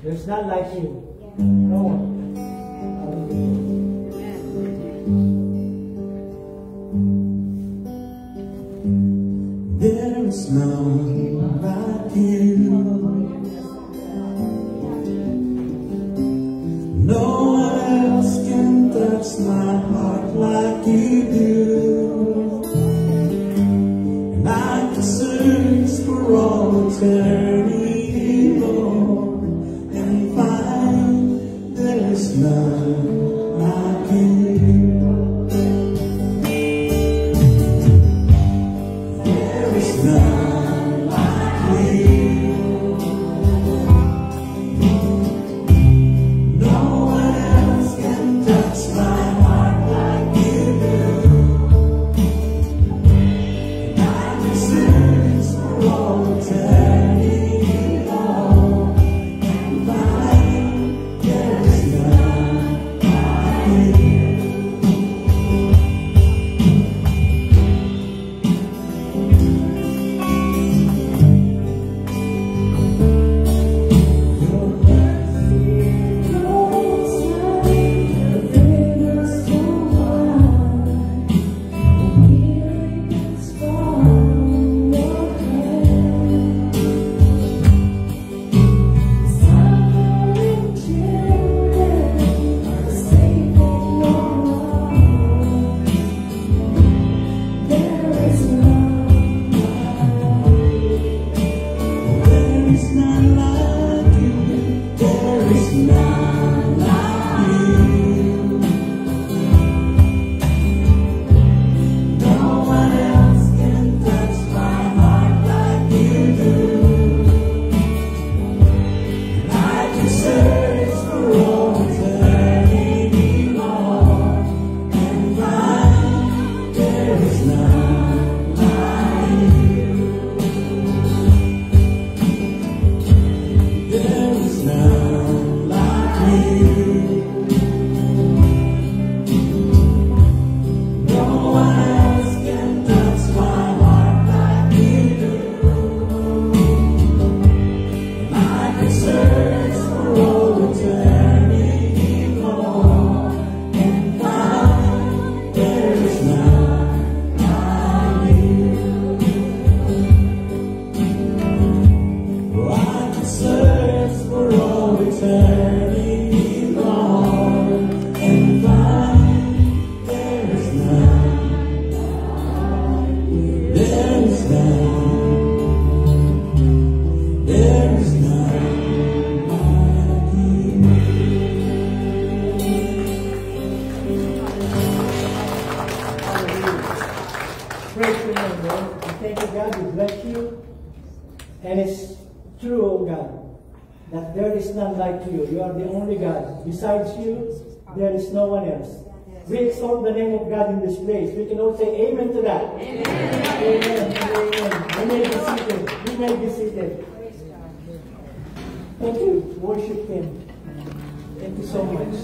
There's none like you. No one. There is none like you. touch my heart like you do, and I can search for all eternity, Lord, and find there is none like you. There is none like you. No one else can touch my heart like you do, and I can search for all eternity, Lord, and find there is none like you. Praise the Lord, Lord. We thank you, God. We bless you. And it's true, oh God, that there is none like you. You are the only God. Besides you, there is no one else. We exalt the name of God in this place. We can all say amen to that. Amen. Amen. Amen. We may be seated. We may be seated. Thank you. Worship Him. Thank you so much.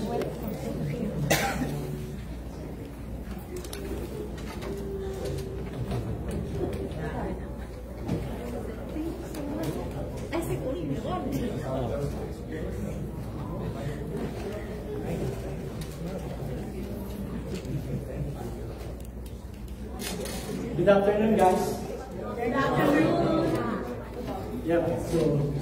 Good afternoon, guys. Good afternoon. Yeah, so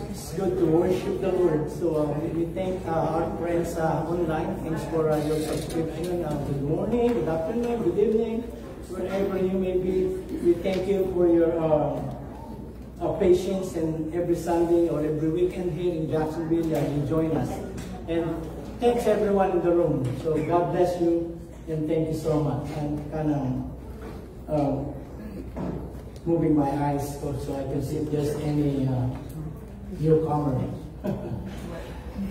it's good to worship the Lord. So we thank our friends online. Thanks for your subscription. Good morning, good afternoon, good evening, wherever you may be. We thank you for your patience, and every Sunday or every weekend here in Jacksonville, you join us. And thanks everyone in the room. So God bless you, and thank you so much. I'm kind of moving my eyes so I can see if there's any newcomer.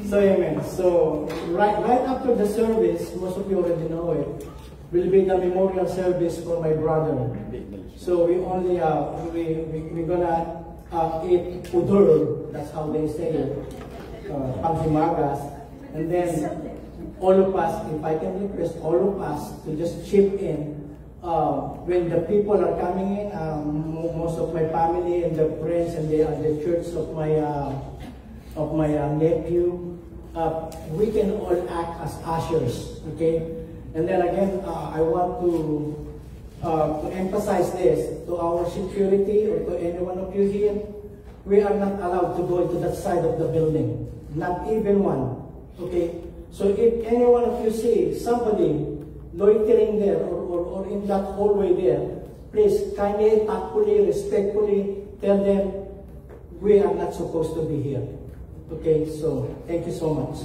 So amen. So right after the service, most of you already know it, will be the memorial service for my brother. So we only we're gonna eat udur. That's how they say it, panghimagas, and then all of us, if I can request all of us to just chip in. When the people are coming in, most of my family and the friends and the church of my nephew, we can all act as ushers, okay? And then again, I want to emphasize this to our security or to any one of you here. We are not allowed to go into that side of the building, not even one, okay? So if any one of you see somebody loitering there or in that hallway there, please kindly, tactfully, respectfully tell them we are not supposed to be here. Okay, so thank you so much.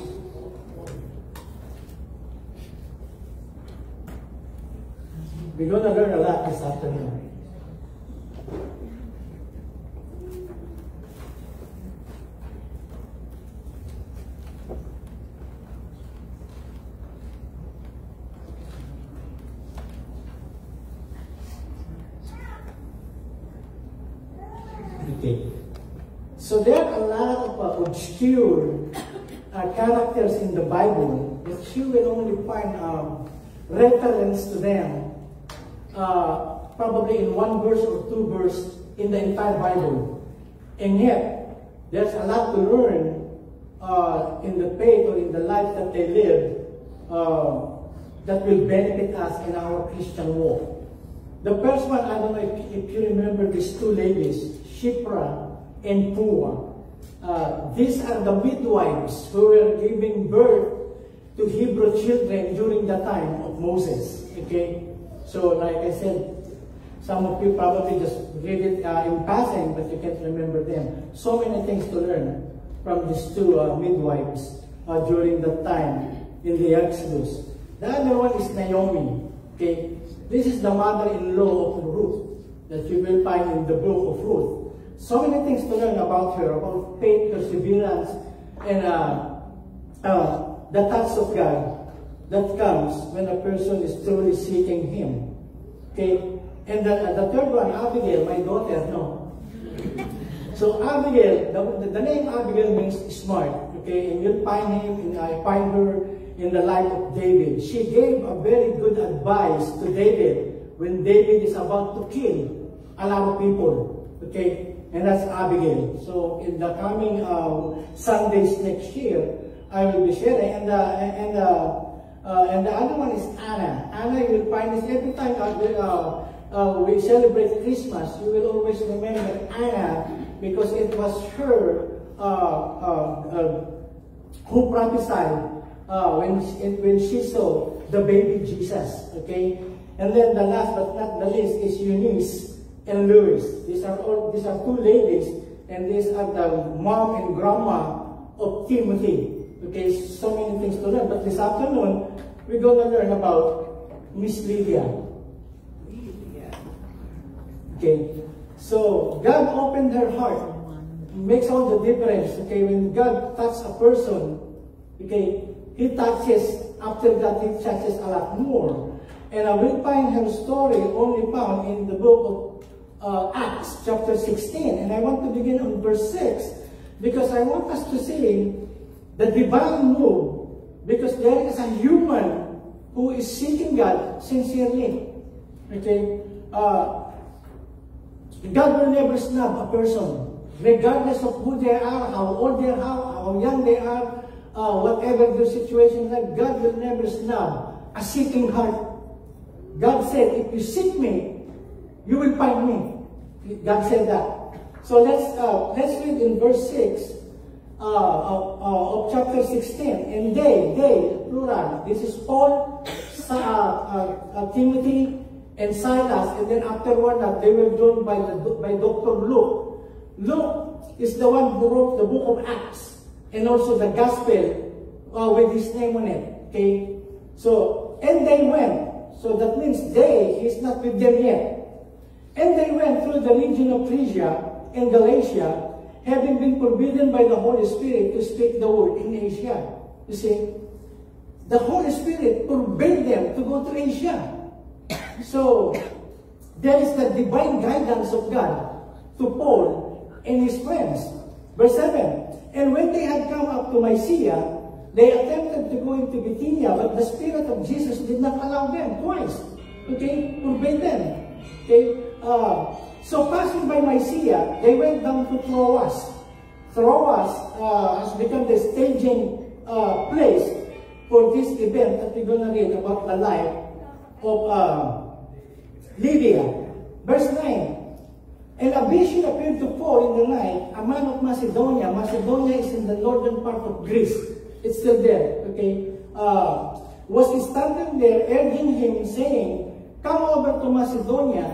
We're going to learn a lot this afternoon. Okay. So there are a lot of obscure characters in the Bible that you will only find reference to them probably in one verse or two verses in the entire Bible. And yet, there's a lot to learn in the faith or in the life that they live that will benefit us in our Christian walk. The first one, I don't know if you remember these two ladies, Shiphrah and Puah. These are the midwives who were giving birth to Hebrew children during the time of Moses. Okay? So, like I said, some of you probably just read it in passing, but you can't remember them. So many things to learn from these two midwives during that time in the Exodus. The other one is Naomi. Okay? This is the mother-in-law of Ruth that you will find in the book of Ruth. So many things to learn about her, about faith, perseverance, and the touch of God that comes when a person is truly seeking Him. Okay? And the third one, Abigail, my daughter, no. So Abigail, the name Abigail means smart. Okay? And you'll find find her in the life of David. She gave a very good advice to David when David is about to kill a lot of people. Okay? And that's Abigail. So in the coming Sundays next year, I will be sharing. And the other one is Anna. Anna, you will find this every time we celebrate Christmas. You will always remember Anna because it was her who prophesied when she saw the baby Jesus. Okay, and then the last but not the least is Eunice and Louis. These are two ladies, and these are the mom and grandma of Timothy. Okay, so many things to learn. But this afternoon, we're going to learn about Miss Lydia. Okay, so God opened her heart. Makes all the difference. Okay, when God touches a person, okay, He touches, after that He touches a lot more. And I will find her story only found in the book of Acts chapter 16, and I want to begin on verse 6 because I want us to see the divine move, because there is a human who is seeking God sincerely. Okay, God will never snub a person, regardless of who they are, how old they are, how young they are, whatever their situation is like. God will never snub a seeking heart. God said, "If you seek me, you will find me." God said that. So let's read in verse 6 of chapter 16. And they, plural, this is Paul, Timothy, and Silas. And then afterward that they were joined by Dr. Luke. Luke is the one who wrote the book of Acts and also the gospel with his name on it. Okay? So, and they went. So that means he's not with them yet. And they went through the region of Phrygia and Galatia, having been forbidden by the Holy Spirit to speak the word in Asia. You see, the Holy Spirit forbade them to go to Asia. So, there is the divine guidance of God to Paul and his friends. Verse 7, and when they had come up to Mysia, they attempted to go into Bithynia, but the Spirit of Jesus did not allow them twice. Okay? Forbade them. Okay? So passing by Mysia, they went down to Troas. Troas has become the staging place for this event that we're going to read about the life of Lydia. Verse 9, and a vision appeared to Paul in the night, a man of Macedonia. Macedonia is in the northern part of Greece. It's still there, okay? was standing there urging him, saying, "Come over to Macedonia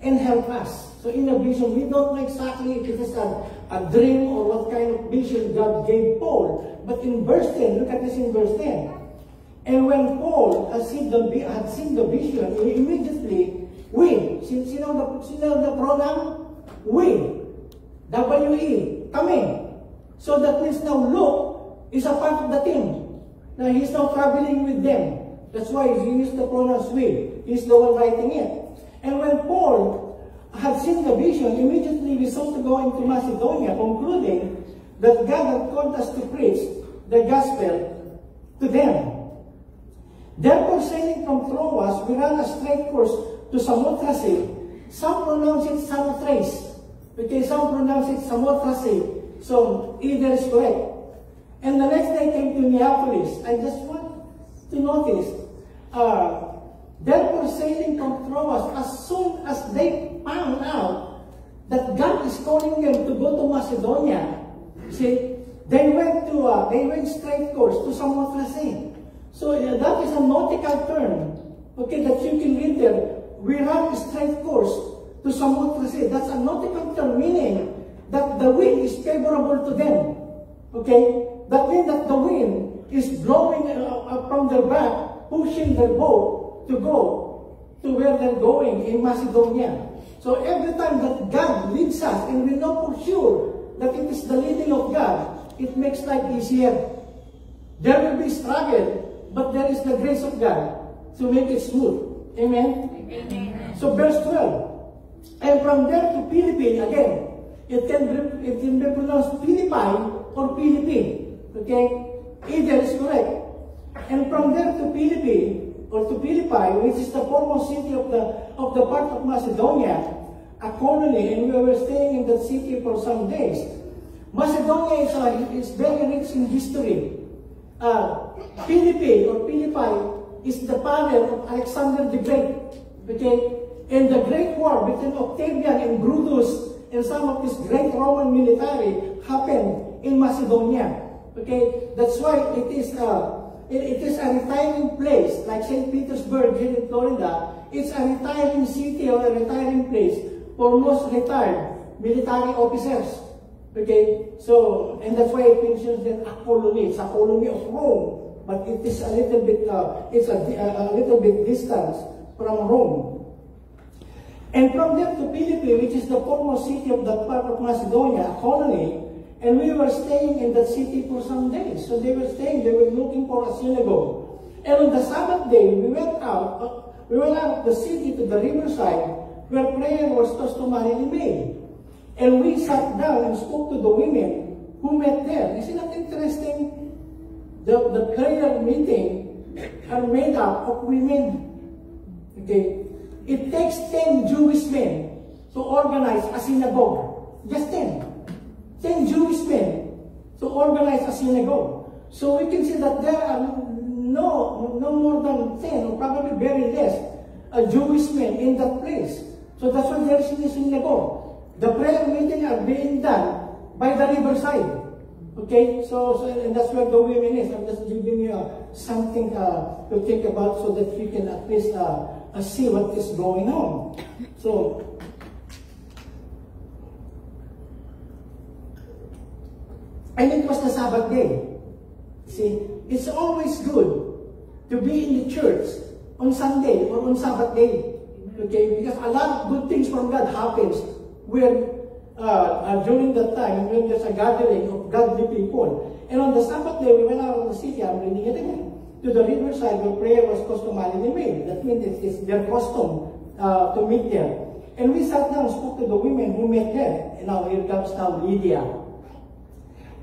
and help us." So in a vision, we don't know exactly if it is a dream or what kind of vision God gave Paul. But in verse 10, look at this in verse 10. And when Paul had seen the vision, he immediately, we, sino the pronoun? We, W-E, kami. So that means now Luke is a part of the team. Now he's now traveling with them. That's why he used the pronouns we. He's the one writing it. And when Paul had seen the vision, immediately we sought to go into Macedonia, concluding that God had called us to preach the gospel to them. Therefore, sailing from Troas, we ran a straight course to Samothrace. Some pronounce it Samothrace. Okay, some pronounce it Samothrace. So, either is correct. And the next day came to Neapolis. I just want to notice, therefore, sailing from Troas, as soon as they found out that God is calling them to go to Macedonia, see, they went straight course to Samothrace. So that is a nautical term, okay, that you can read there. We ran a straight course to Samothrace. That's a nautical term, meaning that the wind is favorable to them. Okay, that means that the wind is blowing from their back, pushing their boat to go to where they're going in Macedonia. So every time that God leads us, and we know for sure that it is the leading of God, it makes life easier. There will be struggle, but there is the grace of God to make it smooth. Amen? Amen. So verse 12. And from there to Philippi, again, it can be pronounced Philippi or Philippi. Okay? Either is correct. And from there to Philippi, or to Philippi, which is the foremost city of the part of Macedonia, a colony, and we were staying in that city for some days. Macedonia is very rich in history. Philippi or Philippi is the father of Alexander the Great. Okay? And the Great War between Octavian and Brutus and some of this great Roman military happened in Macedonia. Okay? That's why it is a retiring place, like St. Petersburg here in Florida. It's a retiring city or a retiring place for most retired military officers. Okay, so, and that's why it mentions that a colony. It's a colony of Rome, but it is a little bit, it's a little bit distance from Rome. And from there to Philippi, which is the foremost city of that part of Macedonia, a colony, and we were staying in that city for some days. So they were looking for a synagogue. And on the Sabbath day, we went out of the city to the riverside, where prayer was customarily made. And we sat down and spoke to the women who met there. Isn't that interesting? The prayer meeting are made up of women. Okay? It takes 10 Jewish men to organize a synagogue. Just 10. 10 Jewish men to organize a synagogue. So we can see that there are no more than 10, or probably very less, Jewish men in that place. So that's why there is a synagogue. The prayer meeting are being done by the riverside. Okay, so and that's where the women is. I'm just giving you something to think about so that you can at least see what is going on. So, and it was the Sabbath day. See, it's always good to be in the church on Sunday or on Sabbath day. Okay, because a lot of good things from God happens when during that time when there's a gathering of godly people. And on the Sabbath day, we went out of the city, I'm reading it again, to the riverside where prayer was customarily made. That means it's their custom to meet there. And we sat down and spoke to the women who met there. And now here comes now Lydia.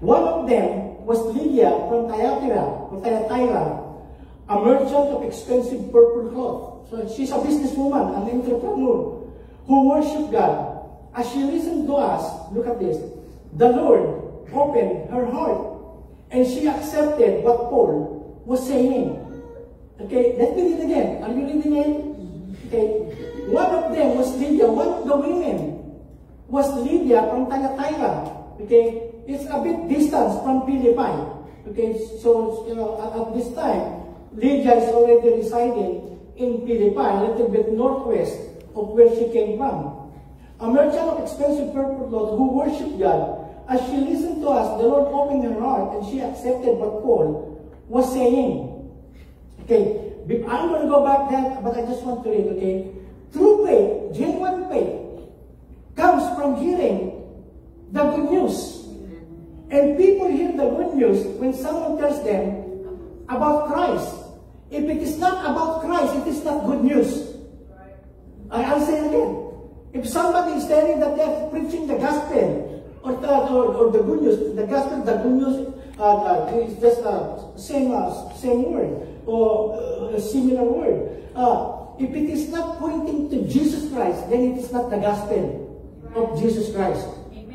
One of them was Lydia from Thyatira, a merchant of expensive purple cloth. So she's a businesswoman, an entrepreneur, who worshiped God. As she listened to us, look at this, the Lord opened her heart, and she accepted what Paul was saying. Okay, let me read again. Are you reading it? Okay. One of them was Lydia. One of the women was Lydia from Thyatira. Okay, it's a bit distance from Philippi. Okay, so at this time, Lydia is already residing in Philippi, a little bit northwest of where she came from. A merchant of expensive purple clothes who worshiped God. As she listened to us, the Lord opened her heart and she accepted what Paul was saying. Okay, I'm going to go back there, but I just want to read, okay? True faith, genuine faith, comes from hearing the good news. And people hear the good news when someone tells them about Christ. If it is not about Christ, it is not good news. I'll say it again. If somebody is telling that they're preaching the gospel, or the good news, the gospel, the good news is just same word, or a similar word. If it is not pointing to Jesus Christ, then it is not the gospel of Jesus Christ.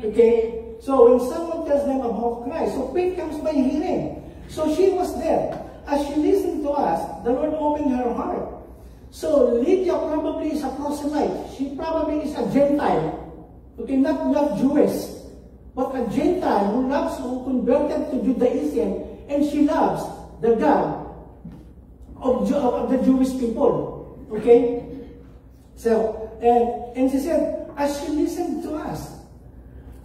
Okay? So when someone tells them about Christ, so faith comes by hearing. So she was there. As she listened to us, the Lord opened her heart. So Lydia probably is a proselyte. She probably is a Gentile. Okay, not Jewish, but a Gentile who converted to Judaism, and she loves the God of the Jewish people. Okay? So, and she said, as she listened to us,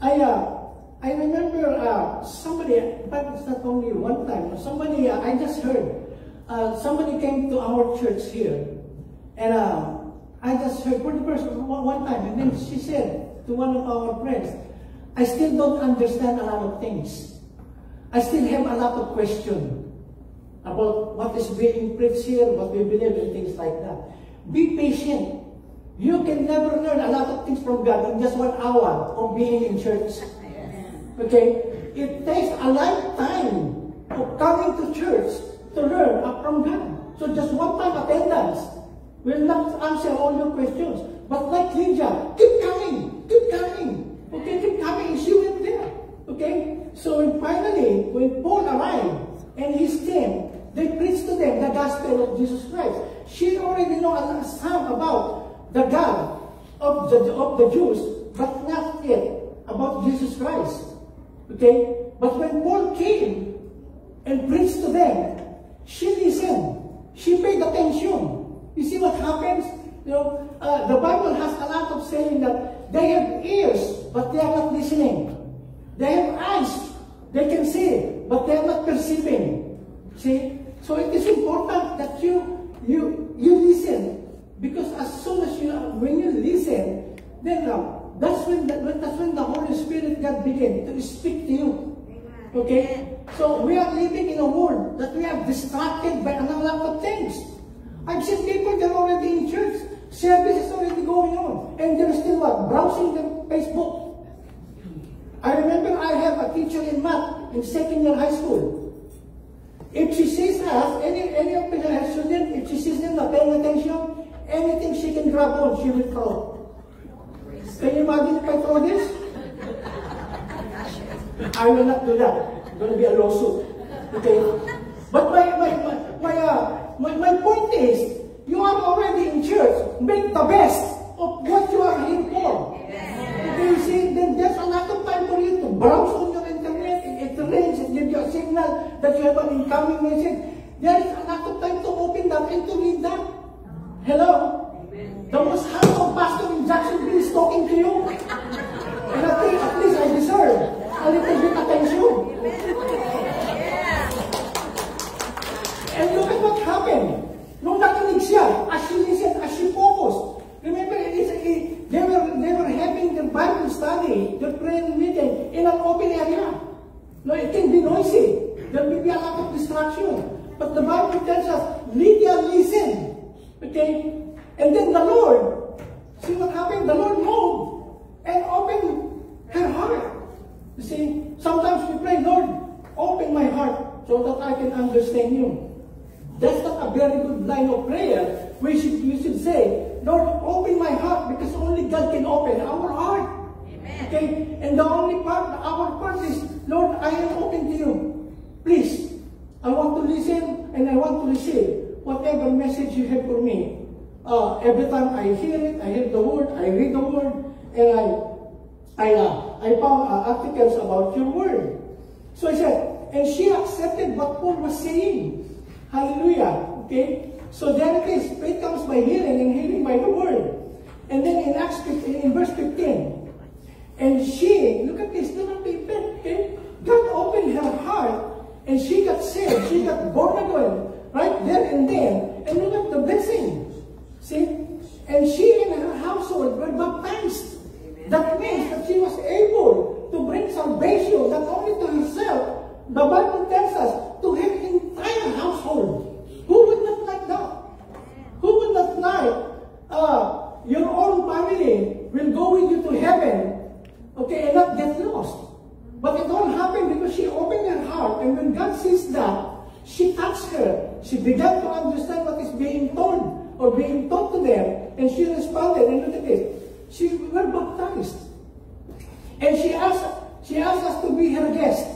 I remember somebody, but it's not only one time, somebody, I just heard, somebody came to our church here, and I just heard for the first one time, and then she said to one of our friends, I still don't understand a lot of things. I still have a lot of questions about what is being preached here, what we believe, and things like that. Be patient. You can never learn a lot of things from God in just 1 hour of being in church. Okay? It takes a lifetime of coming to church to learn from God. So just one-time attendance will not answer all your questions. But like Lydia, keep coming, keep coming. Okay, keep coming. She went there. Okay? So finally, when Paul arrived and his team, they preached to them the gospel of Jesus Christ. She already knows some about the God of the Jews, but not yet about Jesus Christ. Okay? But when Paul came and preached to them, she listened. She paid attention. You see what happens? You know, the Bible has a lot of saying that they have ears, but they are not listening. They have eyes, they can see, but they are not perceiving. See? So it is important that you listen, because as soon as when you listen, then that's when the Holy Spirit God begin to speak to you. Okay? So we are living in a world that we are distracted by a lot of things. I've seen people that are already in church, service is already going on, and they're still browsing their Facebook. I remember I have a teacher in math in second year high school. If she sees us, any of the students, if she sees them not paying attention, anything she can grab on, she will throw. Can you imagine if I throw this? I will not do that. It's going to be a lawsuit. Okay? But my point is, you are already in church. Make the best of what you are here for. Okay, you see, then there's a lot of time for you to browse on your internet. It rings, it gives you a signal that you have an incoming message. There is a lot of time to open that and to read that. Hello? The most handsome pastor in Jacksonville is talking to you. And I think at least I deserve a little bit attention. And look at what happened. Nung nakinig siya, as she listened, as she focused. Remember, they were having the Bible study, the prayer meeting in an open area. No, it can be noisy. There will be a lot of distraction. But the Bible tells us, Lydia listened. Okay? And then the Lord, see what happened? The Lord moved and opened her heart. You see, sometimes we pray, Lord, open my heart so that I can understand you. That's not a very good line of prayer. We should say, Lord, open my heart, because only God can open our heart. Amen. Okay? And the only part, our part is, Lord, I am open to you. Please, I want to listen and I want to receive whatever message you have for me. Every time I hear it, I hear the word, I read the word, and I found articles about your word. So I said, and she accepted what Paul was saying. Hallelujah. Okay? So there it is. Faith comes by hearing and hearing by the word. And then in Acts 15, in verse 15, and she, look at this, do not be offended, okay? God opened her heart and she got saved. She got born again right there and then. And look at the blessing. See? And she and her household were baptized. That means that she was able to bring salvation not only to herself, the Bible tells us, to her entire household. Who would not like that? Who would not like your own family will go with you to heaven, okay, and not get lost? But it all happened because she opened her heart, and when God sees that, she touched her. She began to understand what is being told or being taught to them, and she responded. And look at this. She were baptized. And she asked us to be her guest.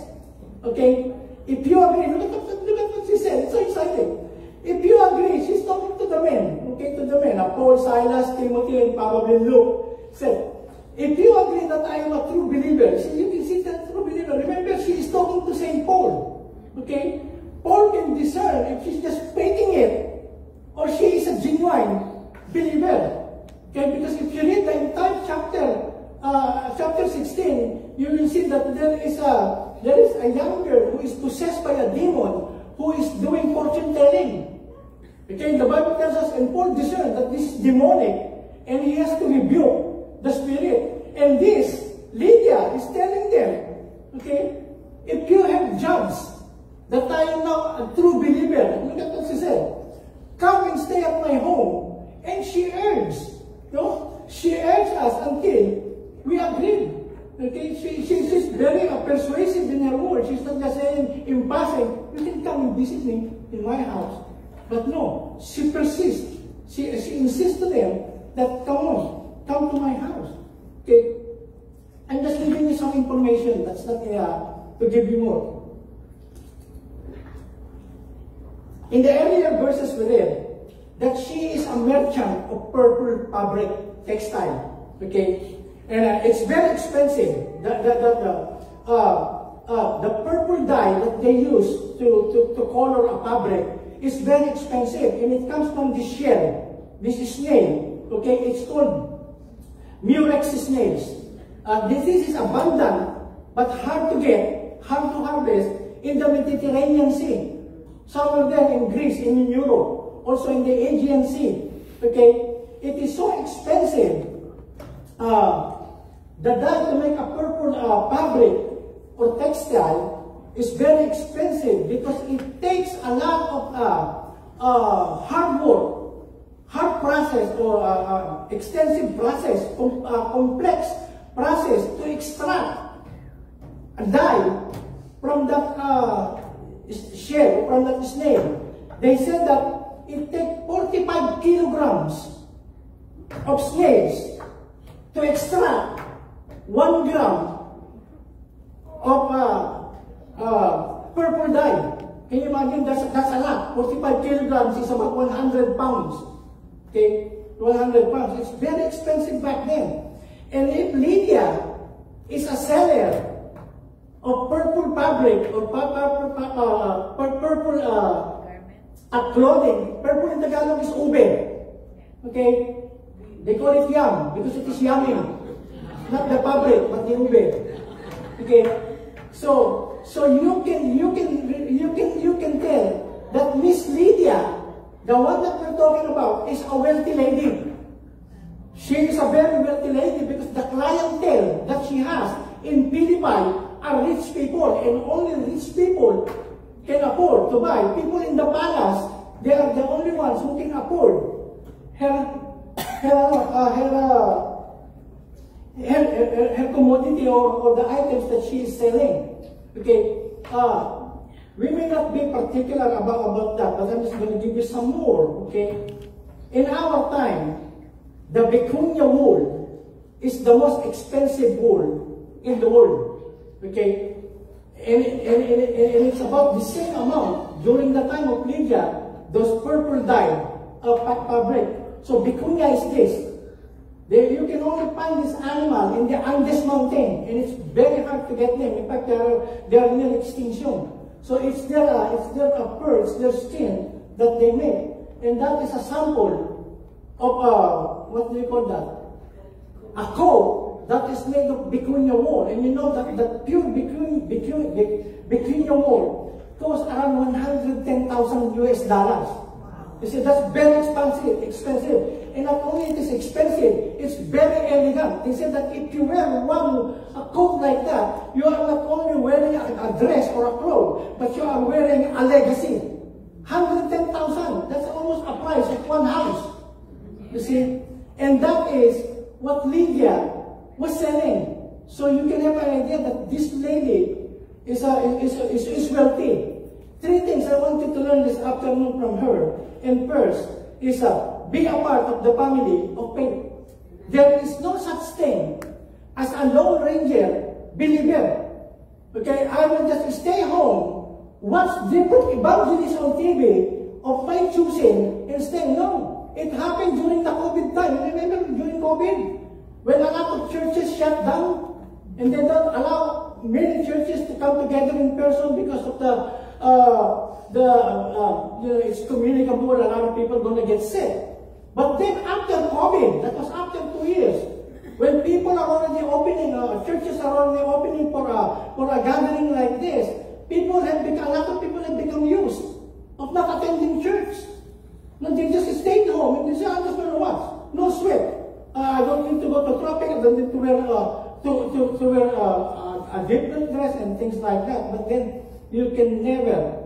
Okay? If you agree, look at what she said. It's so exciting. If you agree, she's talking to the men. Okay, to the men. Paul, Silas, Timothy, and probably Luke. Said, if you agree that I am a true believer, see, you can see that true believer. Remember, she is talking to St. Paul. Okay? Paul can discern if she's just faking it or she is a genuine believer. Okay, because if you read the entire chapter 16, you will see that there is a young girl who is possessed by a demon who is doing fortune telling. Okay, the Bible tells us, and Paul discerned that this is demonic, and he has to rebuke the spirit. And this, Lydia is telling them, okay, if you have judged that I am now a true believer, look at what she said, come and stay at my home. And she urged. She urged us until we agreed. Okay, she's very persuasive in her words. She's not just saying in passing, you can come and visit me in my house. But no, she persists. She insists to them that come to my house. Okay, I'm just giving you some information. That's not to give you more. In the earlier verses we read that she is a merchant of purple fabric textile. Okay, and it's very expensive. The purple dye that they use to color a fabric is very expensive, and it comes from this shell, this snail. Okay, it's called Murex snails. This is abundant but hard to get, hard to harvest in the Mediterranean Sea. Some of them in Greece, in Europe, also in the Aegean Sea. Okay, it is so expensive. The dye to make a purple fabric or textile is very expensive because it takes a lot of hard work, hard process, or extensive process, complex process to extract a dye from that shell, from that snail. They said that it takes 45 kilograms of snails to extract 1 gram of purple dye. Can you imagine? That's a lot. 45 kilograms is about 100 pounds. Okay, 100 pounds. It's very expensive back then. And if Lydia is a seller of purple fabric or purple clothing, purple in Tagalog is ube. Okay, they call it yum because it is yummy. Not the fabric, but the ube. Okay, so you can tell that Miss Lydia, the one that we're talking about, is a wealthy lady. She is a very wealthy lady because the clientele that she has in Philippi are rich people, and only rich people can afford to buy. People in the palace, they are the only ones who can afford her commodity or the items that she is selling. Okay, we may not be particular about that, but I'm just going to give you some more. Okay, in our time, the vicuña wool is the most expensive wool in the world. Okay, and it's about the same amount during the time of Lydia, those purple dye fabric. So vicuña is this. You can only find this animal in the Andes mountain, and it's very hard to get them. In fact, they are near extinction. So it's their fur, it's their skin that they make. And that is a sample of, what do you call that? A coat that is made of Vicuña wool. And you know that pure Vicuña wool costs around $110,000 US. You see, that's very expensive. And not only it is expensive, it's very elegant. They said that if you wear a coat like that, you are not only wearing a dress or a cloth, but you are wearing a legacy. 110,000, that's almost a price of one house. You see? And that is what Lydia was selling. So you can have an idea that this lady is wealthy. Three things I want you to learn this afternoon from her. And first is be a part of the family of faith. There is no such thing as a Lone Ranger believer. Okay, I will just stay home, watch different evangelists on TV of my choosing and stay. No, it happened during the COVID time. Remember during COVID, when a lot of churches shut down and they don't allow many churches to come together in person because of it's communicable, a lot of people going to get sick. But then after COVID, that was after 2 years, when people are already opening, churches are already opening for a gathering like this, a lot of people have become used of not attending church. No, they just stayed home and they say, I'm just going to watch. No sweat. I don't need to go to tropic. I don't need to wear a different dress and things like that. But then you can never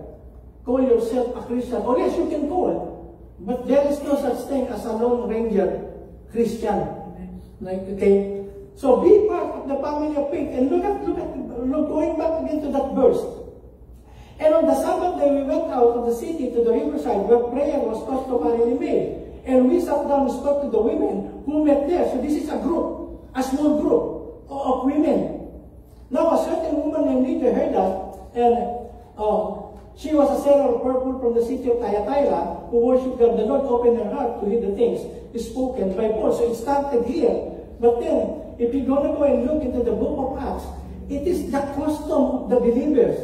call yourself a Christian. Or yes, you can call. But there is no such thing as a Lone Ranger Christian. Like, okay? So be part of the family of faith. And look, going back again to that verse. And on the Sabbath day, we went out of the city to the riverside where prayer was customarily made. And we sat down and spoke to the women who met there. So this is a group, a small group of women. Now a certain woman named Lydia heard us, and she was a seller of purple from the city of Thyatira, who worshipped God. The Lord opened her heart to hear the things spoken by Paul. So it started here. But then, if you're going to go and look into the book of Acts, it is the custom of the believers.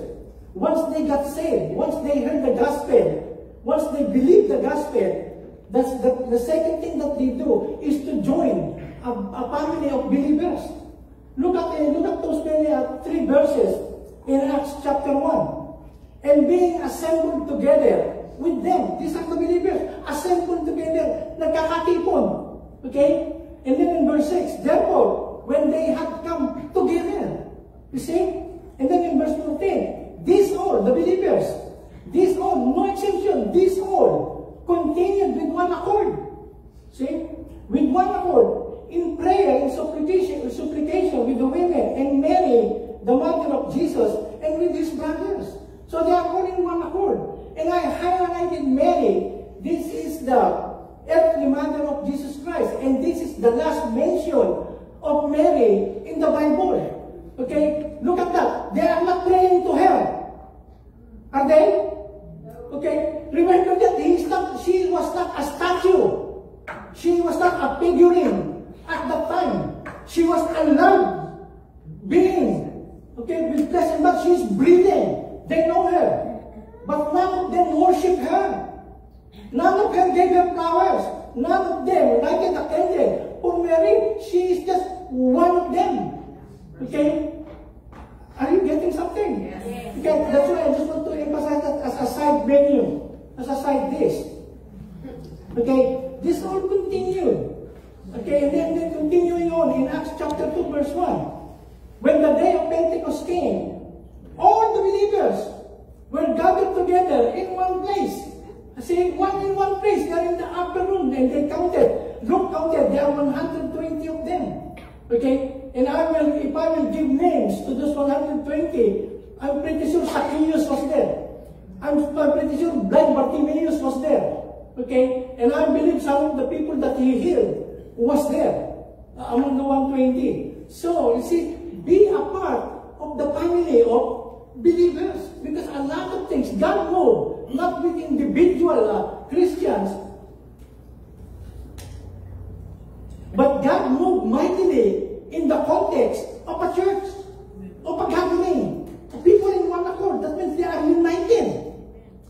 Once they got saved, once they heard the gospel, once they believed the gospel, that's the second thing that they do is to join a family of believers. Look at those many 3 verses in Acts chapter 1. And being assembled together with them. These are the believers. Assembled together. Nagkakatipon. Okay? And then in verse 6, therefore, when they had come together. You see? And then in verse 14, these all, the believers, these all, no exception, these all, continued with one accord. See? With one accord. In prayer and supplication with the women and Mary, the mother of Jesus, and with his brothers. So they are all in one accord. And I highlighted Mary. This is the earthly mother of Jesus Christ. And this is the last mention of Mary in the Bible. Okay? Look at that. They are not praying to her. Are they? Okay? Remember that she was not a statue. She was not a figurine at that time. She was a live being. Okay? With flesh and blood. She's breathing. They know her. But none of them worship her. None of them gave her flowers. None of them lighted a candle. For Mary, she is just one of them. Okay? Are you getting something? Yes. Okay, that's why I just want to emphasize that as a side menu. As a side dish. Okay? This all continued. Okay, and then continuing on in Acts chapter 2 verse 1. When the day of Pentecost came, all the believers were gathered together in one place. I say, in one place. They are in the upper room, and they counted. Luke counted. There are 120 of them. Okay? And if I will give names to those 120, I'm pretty sure Zacchaeus was there. I'm pretty sure blind Bartimaeus was there. Okay? And I believe some of the people that he healed was there among the 120. So, you see, be a part of the family of believers, because a lot of things God moved, not with individual Christians, but God moved mightily in the context of a church, of a gathering, of people in one accord. That means they are united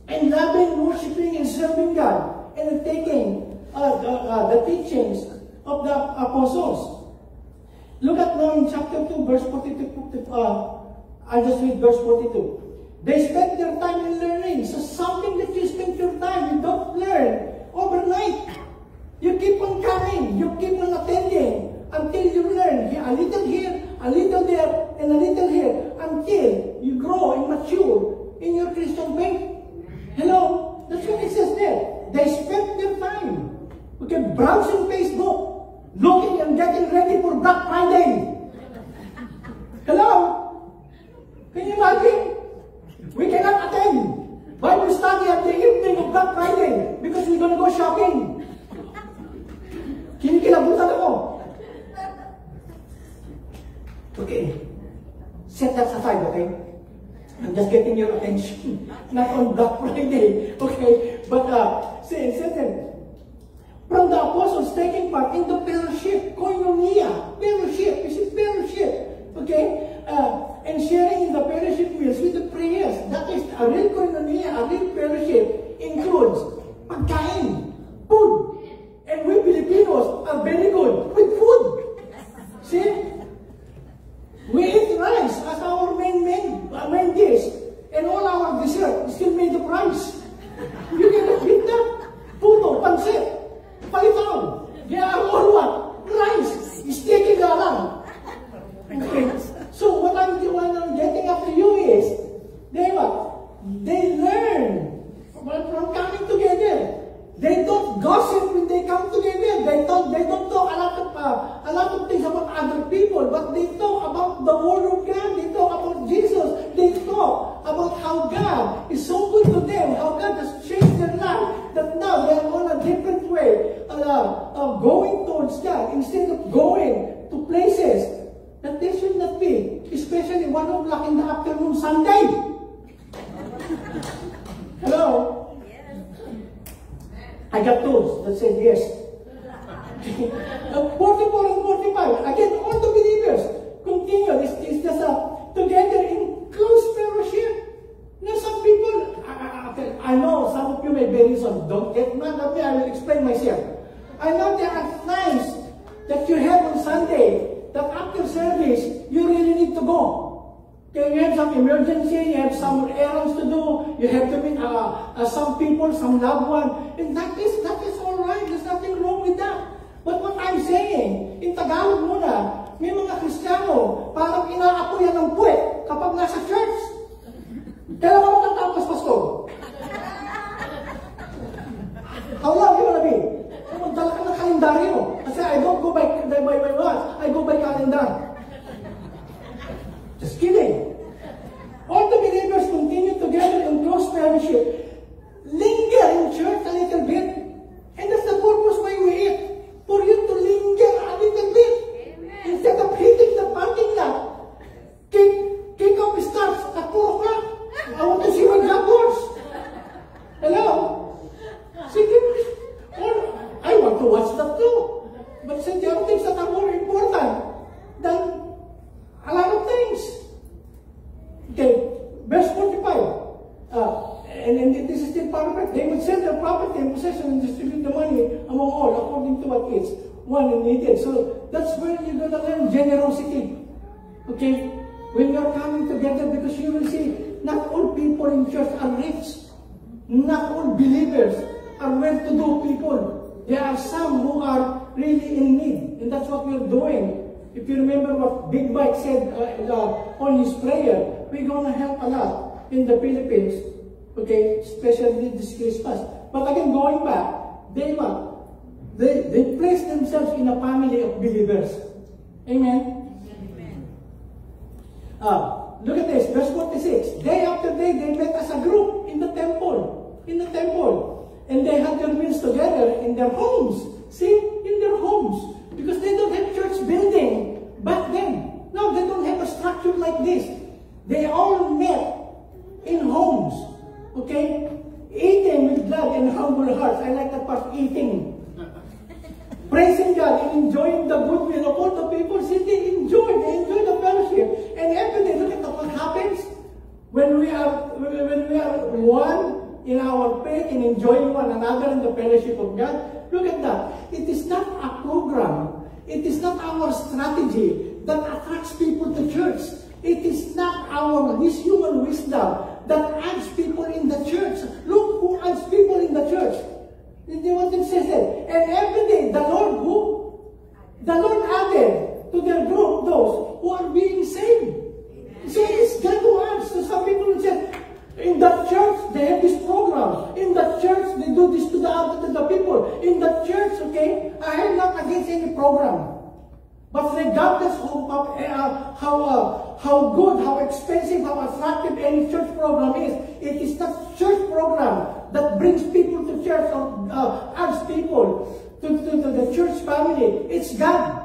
and loving, worshiping, and serving God, and taking the teachings of the apostles. Look at now in chapter 2, verse 42. I'll just read verse 42. They spent their time in learning. So something that you spend your time, you don't learn overnight. You keep on coming, you keep on attending until you learn a little here, a little there, and a little here, until you grow and mature in your Christian faith. Hello? That's what it says there. They spent their time, okay, browsing Facebook, looking and getting ready for Black Friday. Hello? Can you imagine? We cannot attend Bible study at the evening of Black Friday because we're going to go shopping. Kinikilabutan ako. Okay. Set that aside, okay? I'm just getting your attention. Not on Black Friday, okay? But, from the apostles taking part in the fellowship, koinonia, fellowship, you see, fellowship, okay? And sharing in the fellowship meals with the prayers. That is a real koinonia, a real fellowship includes pagkain, food. And we Filipinos are very good with food. See? We eat rice as our main dish. And all our dessert is still made of rice. You cannot beat that. Puto, pansit, palitaw. They are all what? Rice. Sticky galang. Okay. So what I'm getting after you is, they what? They learn from coming together. They don't gossip when they come together. They don't talk a lot of things about other people, but they talk about the Word of God. They talk about Jesus. They talk about how God is so good to them, how God has changed their life, that now they are on a different way of going towards God instead of going to places that they should not be, especially 1 o'clock in the afternoon Sunday. Hello? I got those that said yes. 44 and 45. Again, all the believers continue. It's just together in close fellowship. Now, some people, I know some of you may be reason. Don't get mad at me. I will explain myself. I know there are times that you have on Sunday that after service, you really need to go. Okay, you have some emergency, you have some errands to do, you have to meet some people, some loved one, and that is all right. There's nothing wrong with that. But what I'm saying, in Tagalog muna, may mga Kristiyano, parang inaapoyan ng puwet kapag nasa church. Kailan ka matatapos, Pastor? How long you wanna be? Magdala ka ng kalendaryo. Kasi I don't go by watch, I go by calendar. Just kidding. All the believers continue together in close fellowship. Linger in church a little bit. And that's the purpose why we eat. For you to linger a little bit. Amen. Instead of hitting the parking lot. Kick-off starts at 4 o'clock. I want to see my God works. Hello? Sige. Or I want to watch that too. But there are things that are more important than a lot of things. Okay, verse 45. And this is still perfect. They would sell their property and possession and distribute the money among all according to what each one needed. So that's where you're going to learn generosity. Okay? When you're coming together, because you will see not all people in church are rich. Not all believers are well-to-do people. There are some who are really in need. And that's what we're doing. If you remember what Big Mike said on his prayer, we're going to help a lot in the Philippines, okay, especially this Christmas. But again, going back, they place themselves in a family of believers. Amen? Amen. Look at this, verse 46. Day after day, they met as a group in the temple. And they had their meals together in their homes. See? In their homes. Because they don't have church building back then. No, they don't have a structure like this. They all met in homes. Okay? Eating with glad and humble hearts. I like that part, eating. Praising God and enjoying the goodwill of all the people. See, they enjoy the fellowship. And every day, look at what happens. when we are one in our faith and enjoying one another in the fellowship of God, look at that. It is not a program. It is not our strategy that attracts people to church. It is not this human wisdom that adds people in the church. Look who adds people in the church. You know what it says there? And every day, the Lord added to their group those who are being saved. So it is God who adds. So some people will say, in that church, they have this program. In that church, they do this to the people. In that church, okay, I am not against any program. But regardless of how good, how expensive, how attractive any church program is, it is not church program that brings people to church or adds people to the church family. It's God.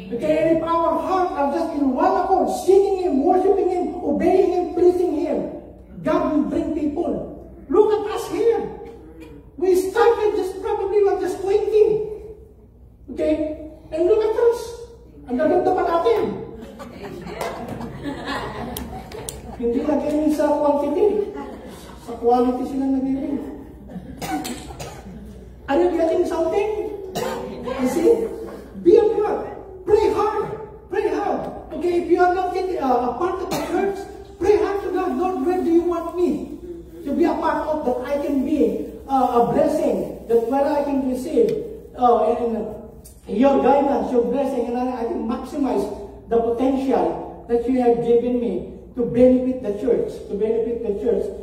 Okay, and if our hearts are just in one accord, singing Him, worshiping Him, obeying Him, pleasing Him, God will bring people. Look at us here. We started probably just 20. Okay? And look at us. Ang gaganda pa natin. Hindi nag-aiming sa quantity. Sa quality sila nag-aiming. Are you getting something? You see? Be a part. Pray hard. Pray hard. Okay, if you are not getting a part of the church, pray hard to God. Lord, where do you want me to be a part of that I can be a blessing, that where I can receive your guidance, your blessing, and I can maximize the potential that you have given me to benefit the church,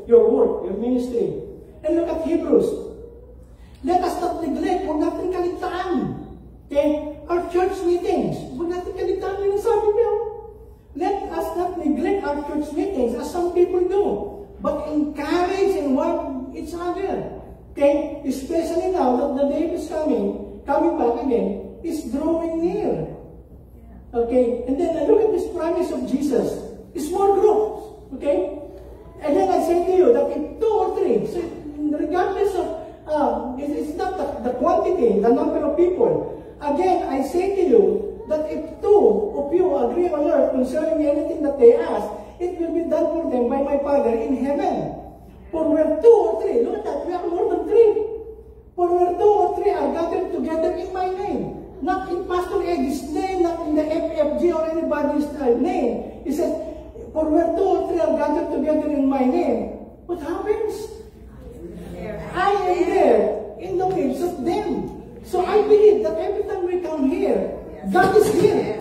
your work, your ministry. And look at Hebrews. Let us not neglect, huwag natin kaligtaan. Okay? Our church meetings, huwag natin kaligtaan yung sabi niya. Let us not neglect our church meetings as some people do, but encourage and warn each other. Okay? Especially now that the day is coming back again, is drawing near. Okay? And then I look at this promise of Jesus. Small groups. Okay? And then I say to you that if 2 or 3, so regardless of, it's not the quantity, the number of people. Again, I say to you that if 2 of you agree on earth concerning anything that they ask, it will be done for them by my Father in heaven. For where 2 or 3, look at that, we are more than 3. For where 2 or 3 are gathered together in my name, not in Pastor Eddie's name, not in the FFG or anybody's name. He said, for where 2 or 3 are gathered together in my name, what happens? I am there in the midst of them. So I believe that every time we come here, God is here.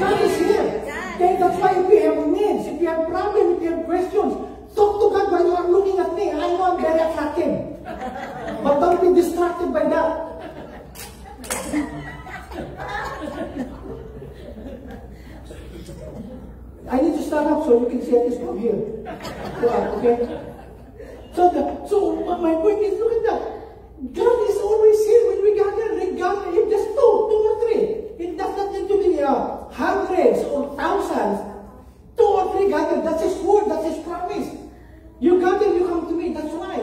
God is here. Okay, that's why if you have needs, if you have problems, if you have questions, talk to God while you are looking at me. I know I'm very attractive. But don't be distracted by that. I need to stand up so you can see this from here. Okay? So my point is, look at that. God is always here when we gather. Regardless if just 2 or 3. It does not need to be hundreds or thousands. 2 or 3 gather. That's His word. That's His promise. You gather, you come to me. That's why.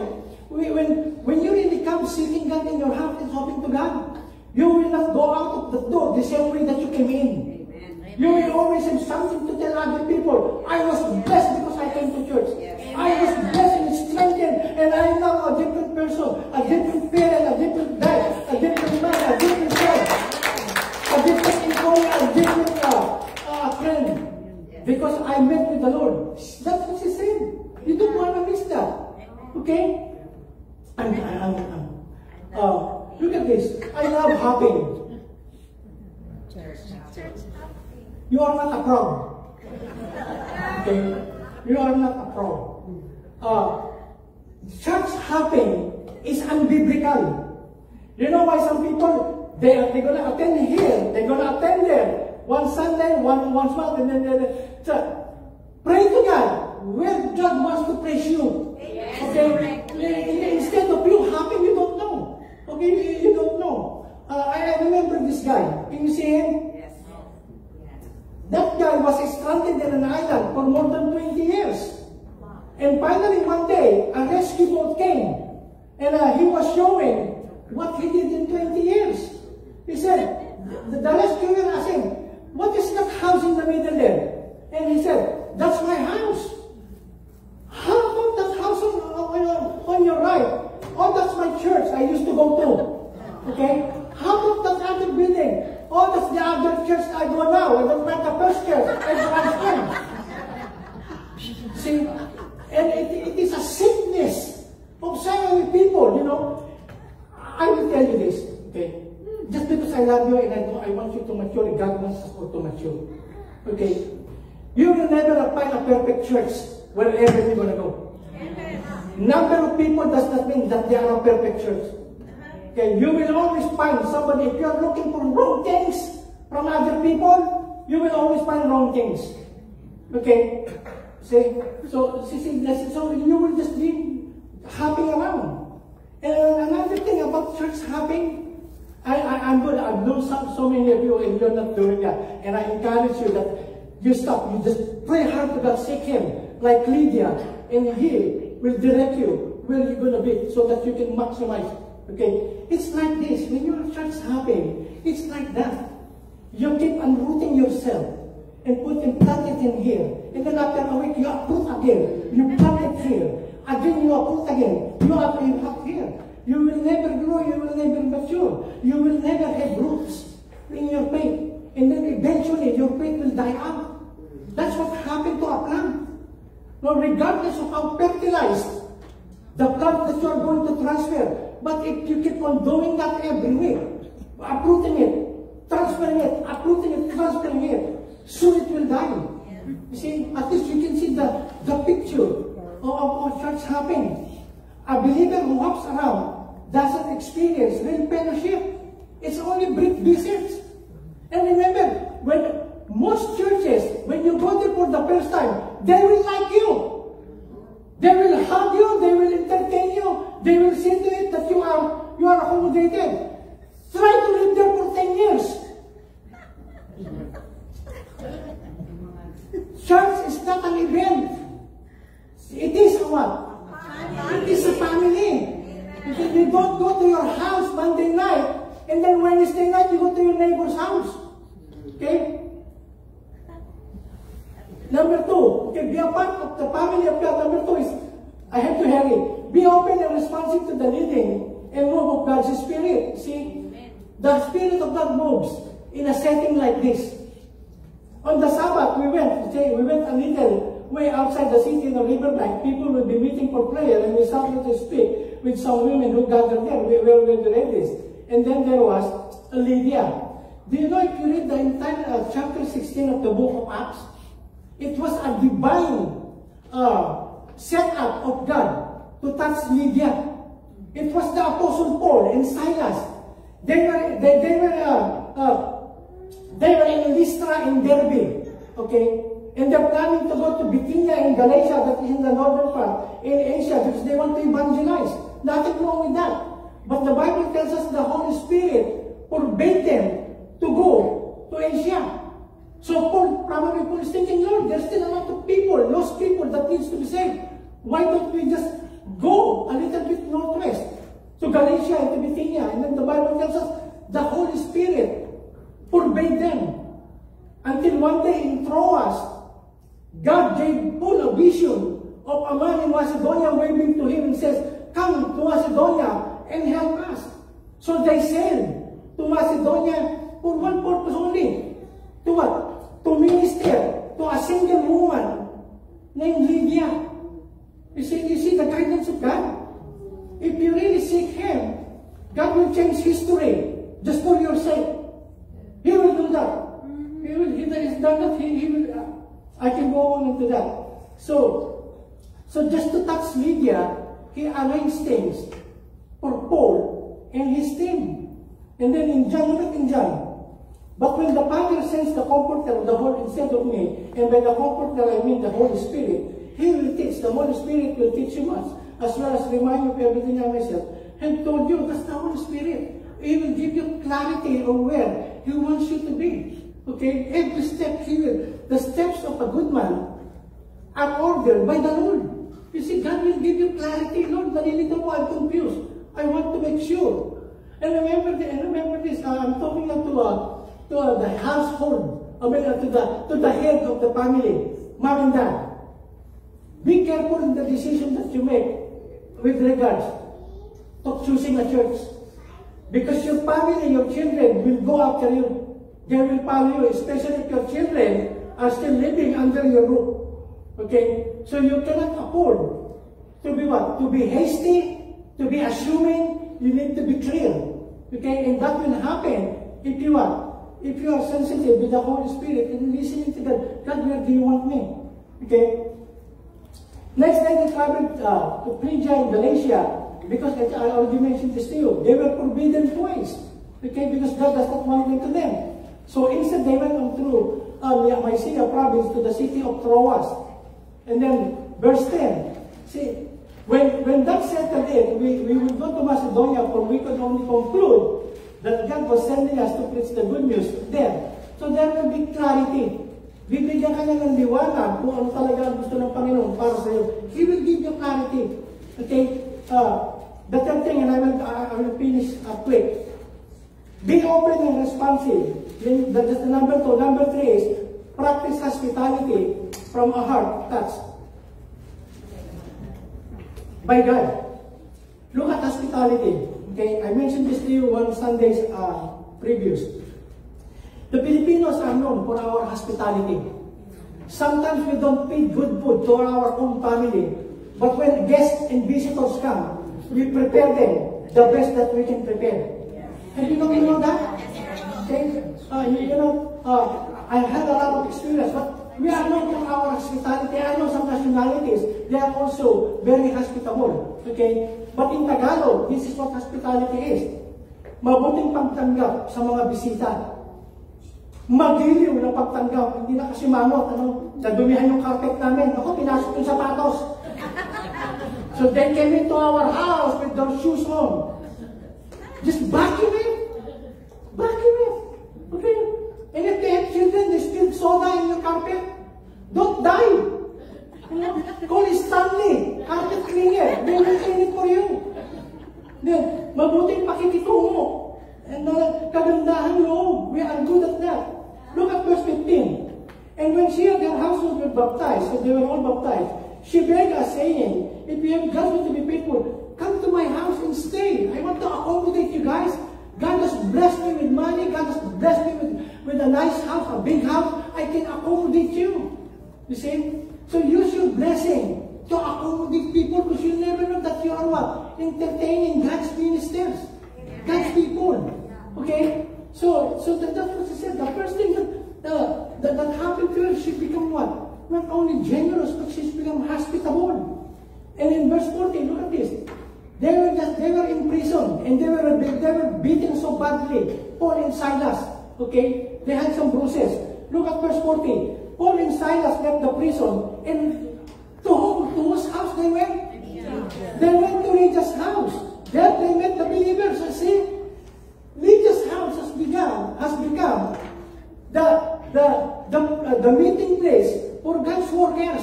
When you really come seeking God in your heart and talking to God, you will not go out of the door the same way that you came in. Amen. You will always have something to tell other people. I was blessed because I came to church. I was blessed and strengthened, and I am now a different person, a different parent, a different dad, a different man, a different friend, a different employee, a different friend. Because I met with the Lord. That's what He said. You don't want to miss that. Okay? Look at this. I love hopping. You are not a pro. Okay? You are not a pro. Church hopping is unbiblical. You know why some people, they're going to attend here, they're going to attend there. One Sunday, one month, and then pray to God where God wants to praise you. Okay? Instead of you hopping, you don't know. Okay? You don't know. I remember this guy. Can you see him? Yes. That guy was stranded in an island for more than 20 years. And finally, one day, a rescue boat came. And he was showing what he did in 20 years. He said, the rescuer asked him, what is that house in the middle there? And he said, that's my house. I used to go to. Okay? How about that other building? Oh, that's the other church I go now. I don't like the first church. I transferred. See? And it is a sickness of so many people, you know. I will tell you this, okay? Just because I love you and I want you to mature, God wants us all to mature. Okay? You will never find a perfect church wherever you're going to go. Number of people does not mean that they are a perfect church. Okay, you will always find somebody, if you are looking for wrong things from other people, you will always find wrong things. Okay? See? So you will just be hopping around. And another thing about church hopping, I'm good. I've known so many of you and you're not doing that. And I encourage you that you stop. You just pray hard to God, seek Him, like Lydia, and He will direct you where you're going to be so that you can maximize. Okay? It's like this. When you're church hopping, it's like that. You keep unrooting yourself and plant it in here. And then after a week, you uproot again. You plant it here. Again, you uproot again. You uproot here. You will never grow. You will never mature. You will never have roots in your faith. And then eventually, your faith will die out. That's what happened to a plant. Now, regardless of how fertilized the plant that you are going to transfer, but if you keep on doing that every week, uprooting it, transferring it, uprooting it, transferring it, soon it will die. You see, at least you can see the picture of church happening. A believer who walks around doesn't experience real fellowship. It's only brief visits. And remember, when most churches, when you go there for the first time, they will like you. They will hug you, they will entertain you, they will see to it that you are accommodated. Try to live there for 10 years. Church is not an event. It is a what? It is a family. Because you don't go to your house Monday night, and then Wednesday night you go to your neighbor's house. Okay? Number two, okay, be a part of the family of God. Number two is, I have to hear it. Be open and responsive to the leading and move of God's Spirit. See, the Spirit of God moves in a setting like this. On the Sabbath, we went a little way outside the city in the riverbank. People will be meeting for prayer, and we started to speak with some women who gathered there. We were the ladies. And then there was Lydia. Do you know, if you read the entire chapter 16 of the book of Acts, it was a divine setup of God to touch Lydia. It was the Apostle Paul and Silas. They were in Lystra and Derbe, okay? And they're planning to go to Bithynia in Galatia, that is in the northern part, in Asia, because they want to evangelize. Nothing wrong with that. But the Bible tells us the Holy Spirit forbade them to go to Asia. So Paul is thinking, Lord, there's still a lot of people, lost people that needs to be saved. Why don't we just go a little bit northwest to Galatia and to Bithynia? And then the Bible tells us the Holy Spirit forbade them. Until one day in Troas, God gave Paul a vision of a man in Macedonia waving to him and says, come to Macedonia and help us. So they sailed to Macedonia for one purpose only. To what? To minister to a single woman named Lydia. You see the guidance of God? If you really seek Him, God will change history just for your sake. He will do that. He has done that. He will. I can go on into that. So just to touch Lydia, he arranged things for Paul and his team. And then in John, look in John. But when the Father sends the Comforter, the Holy, instead of me, and by the Comforter I mean the Holy Spirit, He will teach. The Holy Spirit will teach you much, as well as remind you of everything I myself and told you. That's the Holy Spirit. He will give you clarity of where He wants you to be. Okay? Every step He will. The steps of a good man are ordered by the Lord. You see, God will give you clarity. Lord, nalilito po, I'm confused. I want to make sure. And remember this. I'm talking to the household. I mean, to the head of the family, mom and dad. Be careful in the decision that you make with regards to choosing a church. Because your family, your children will go after you. They will follow you, especially if your children are still living under your roof. Okay? So you cannot afford to be what? To be hasty, to be assuming. You need to be clear. Okay? And that will happen if you are. If you are sensitive with the Holy Spirit and listening to God, God, where do you want me? Okay? Next day they traveled to Phrygia in Galatia, because I already mentioned this to you. They were forbidden twice. Okay? Because God does not want them to them. So instead they went on through Mysia province to the city of Troas. And then verse 10. See, when that settled in, we would go to Macedonia, for we could only conclude that God was sending us to preach the good news there. So there will be clarity. Bibigyan ka niya ng liwanag kung ano talaga ang gusto ng Panginoon para sa iyo. He will give you clarity. Okay? The third thing, and I will finish quick. Be open and responsive. That is the number 2. Number 3 is practice hospitality from a heart touched by God. Look at hospitality. Okay, I mentioned this to you one Sunday's previous. The Filipinos are known for our hospitality. Sometimes we don't feed good food to our own family, but when guests and visitors come, we prepare them the best that we can prepare. And you know that? Okay, I had a lot of experience, but we are known for our hospitality. I know some nationalities, they are also very hospitable. Okay? But in Tagalog, this is what hospitality is. Mabuting pagtanggap sa mga bisita. Magiliw na pagtanggap. Hindi na kasi mangot. Nadumihan yung carpet namin. Ako, pinasok yung sapatos. So they came into our house with their shoes on. Just vacuum it. Vacuum it. Okay? And if they have children, they spilled soda in your carpet. Don't die. Call Stanley, carpet cleaner. They will clean it for you. Then, mabuting pakikitungo. And kagandahan loob. We are good at that. Look at verse 15. And when she and her household were baptized, so they were all baptized, she begged us, saying, if you have God to be faithful, come to my house and stay. I want to accommodate you guys. God has blessed me with money. God has blessed me with a nice house, a big house. I can accommodate you. You see? So use your blessing to accommodate people, because you never know that you are what? Entertaining God's ministers, God's people. Okay? So that's what she said. The first thing that happened to her, she became what? Not only generous, but she's become hospitable. And in verse 14, look at this. They were in prison, and they were beaten so badly. Paul and Silas. Okay? They had some bruises. Look at verse 14. Paul and Silas left the prison, and to whose house they went? They went to Lydia's house. There they met the believers. See, Lydia's house has become the meeting place for God's workers.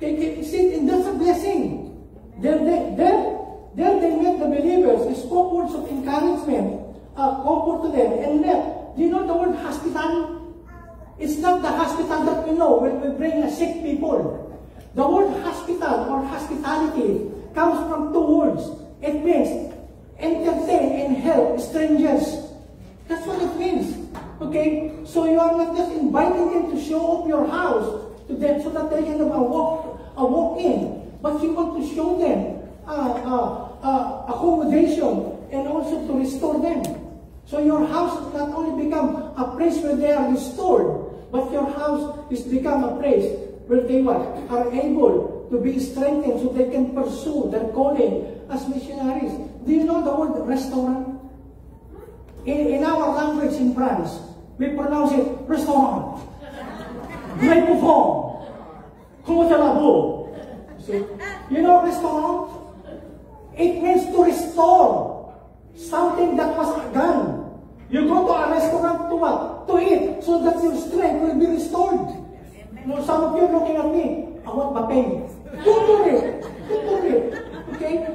See, and that's a blessing. There they met the believers. They spoke words of encouragement, comfort to them, and left. Do you know the word hospitality? It's not the hospital that we know when we bring sick people. The word hospital or hospitality comes from 2 words. It means entertain and help strangers. That's what it means. Okay? So you are not just inviting them to show up your house to them so that they can have a walk in, but you want to show them accommodation and also to restore them. So your house has not only become a place where they are restored, but your house is become a place where they are able to be strengthened so they can pursue their calling as missionaries. Do you know the word restaurant? In our language in France, we pronounce it restaurant. Très profond. Comment ça va beau? You know restaurant? It means to restore something that was gone. You go to a restaurant to what? To eat, so that your strength will be restored. You know, some of you are looking at me. I want buffet. Don't do it. Don't do it. Okay?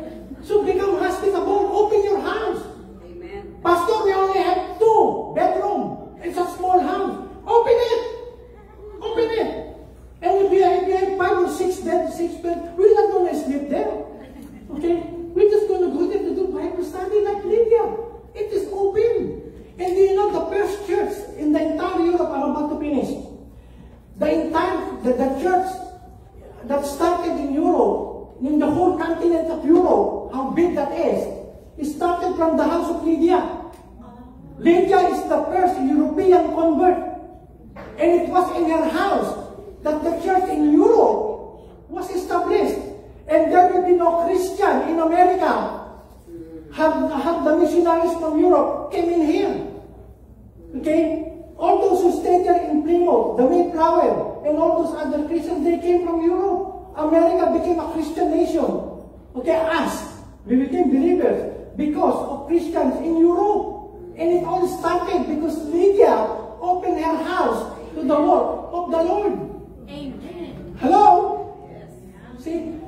So become hospitable. Open your house. Amen. Pastor, we only have 2 bedrooms. It's a small house. Open it. Open it. And if you have 5 or 6 beds, we're not going to sleep there. Okay? We're just going to go there to do started from the house of Lydia. Lydia is the first European convert. And it was in her house that the church in Europe was established. And there will be no Christian in America. Have the missionaries from Europe came in here. Okay? All those who stayed there in Plymouth, the Mayflower, and all those other Christians, they came from Europe. America became a Christian nation. Okay, us, we became believers because of Christians in Europe. And it all started because Lydia opened her house to the work of the Lord. Amen. Hello? See,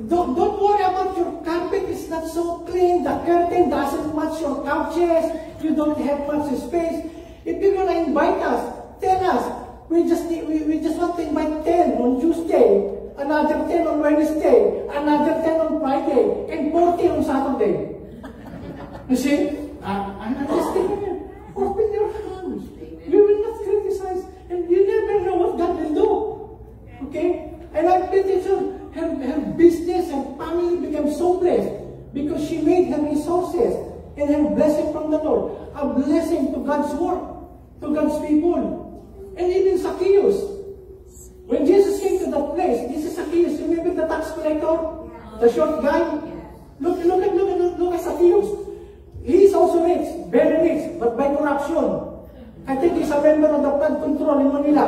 don't worry about your carpet. It's not so clean. The curtain doesn't match your couches. You don't have much space. If you're going to invite us, tell us. We just want to invite 10 on Tuesday, another 10 on Wednesday, another 10 on Friday, and 40 on Saturday. You see? I'm just telling you, open your hands. We will not criticize, and you never know what God will do. Okay? And I'm pretty sure her business and family became so blessed because she made her resources and her blessing from the Lord, a blessing to God's work, to God's people. And even Zacchaeus. When Jesus came to that place, this is Zacchaeus. Remember the tax collector? The short guy? Look at Zacchaeus. He is also rich, very rich, but by corruption. I think he's a member of the flood control in Manila.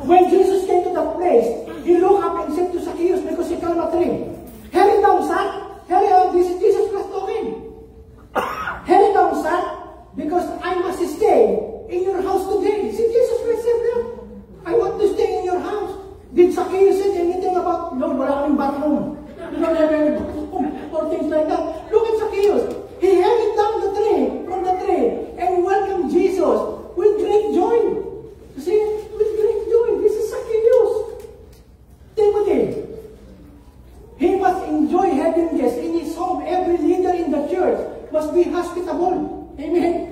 When Jesus came to that place, he looked up and said to Zacchaeus, because he climbed a tree, "Hurry down, son. Hurry down." This is Jesus Christ talking. "Hurry down, son, because I must stay in your house today." See, Jesus Christ said, "I want to stay in your house." Did Zacchaeus say anything about, "Lord, wala kaming bathroom. You don't have any bathroom," or things like that? Look at Zacchaeus. He hurried down from the tree, and welcomed Jesus with great joy. You see, with great joy. This is Zacchaeus. Timothy. He must enjoy having guests in his home. Every leader in the church must be hospitable. Amen.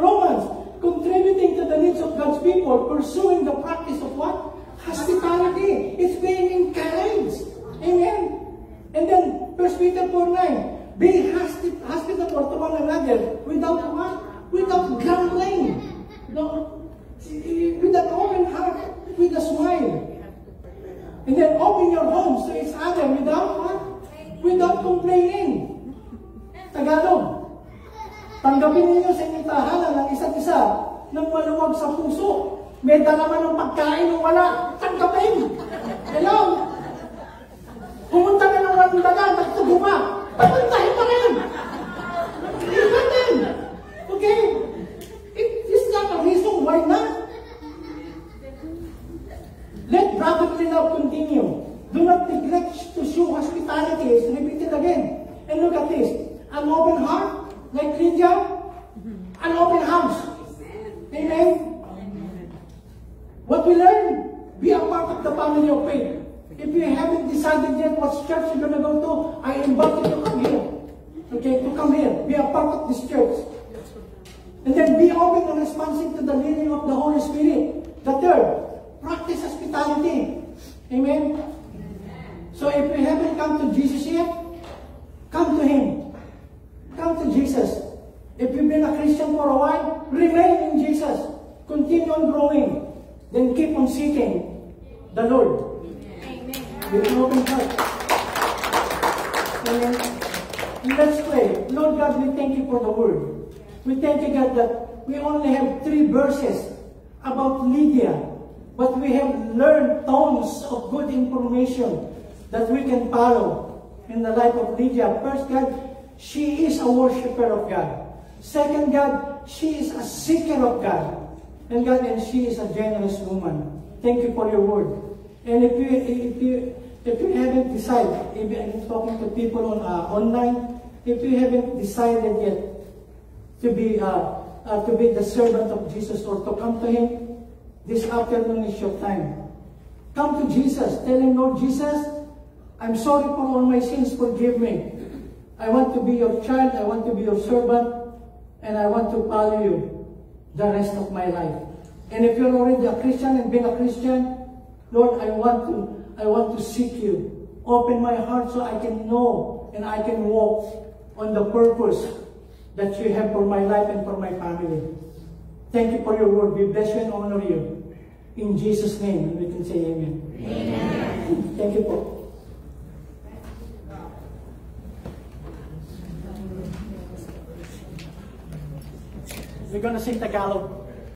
Romans, contributing to the needs of God's people, pursuing the practice of what? Hospitality. It's being encouraged. Amen. And then 1 Peter 4:9, be hospitable to one another without what? Without grumbling. No, with an open heart, with a smile. And then open your homes to each other without what? Without complaining. Tagalog. Tanggapin ninyo sa inyong tahanan ng isa't isa ng maluwag sa puso. May dala man ng pagkain o wala. Tanggapin. Hello? Pumunta na ng walang dala, nagtugo pa. Papuntahin pa rin. Ibatin. Okay? It's not a reason why not. Let brotherly love continue. Do not neglect to show hospitality. It's repeated again. And look at this. An open heart, like Lydia. An open house. Amen. What we learn, be a part of the family of faith. If you haven't decided yet what church you're going to go to, I invite you to come here. Okay, to come here. Be a part of this church. And then be open and responsive to the leading of the Holy Spirit. The third, practice hospitality. Amen? So if you haven't come to Jesus yet, come to Him. Come to Jesus. If you've been a Christian for a while, remain in Jesus. Continue on growing. Then keep on seeking the Lord. Amen. With an open heart. Amen. Let's pray. Lord God, we thank you for the word. We thank you, God, that we only have 3 verses about Lydia, but we have learned tons of good information that we can follow in the life of Lydia. First, God, she is a worshiper of God. Second, God, she is a seeker of God. And God, and she is a generous woman. Thank you for your word. And if you haven't decided, if I'm talking to people on online, if you haven't decided yet to be the servant of Jesus or to come to Him, this afternoon is your time. Come to Jesus. Tell Him, Lord Jesus, I'm sorry for all my sins. Forgive me. I want to be your child. I want to be your servant. And I want to follow you the rest of my life. And if you're already a Christian and been a Christian, Lord, I want to seek you. Open my heart so I can know and I can walk on the purpose that you have for my life and for my family. Thank you for your word. We bless you and honor you. In Jesus' name, we can say amen. Amen. Thank you po. We're gonna sing Tagalog.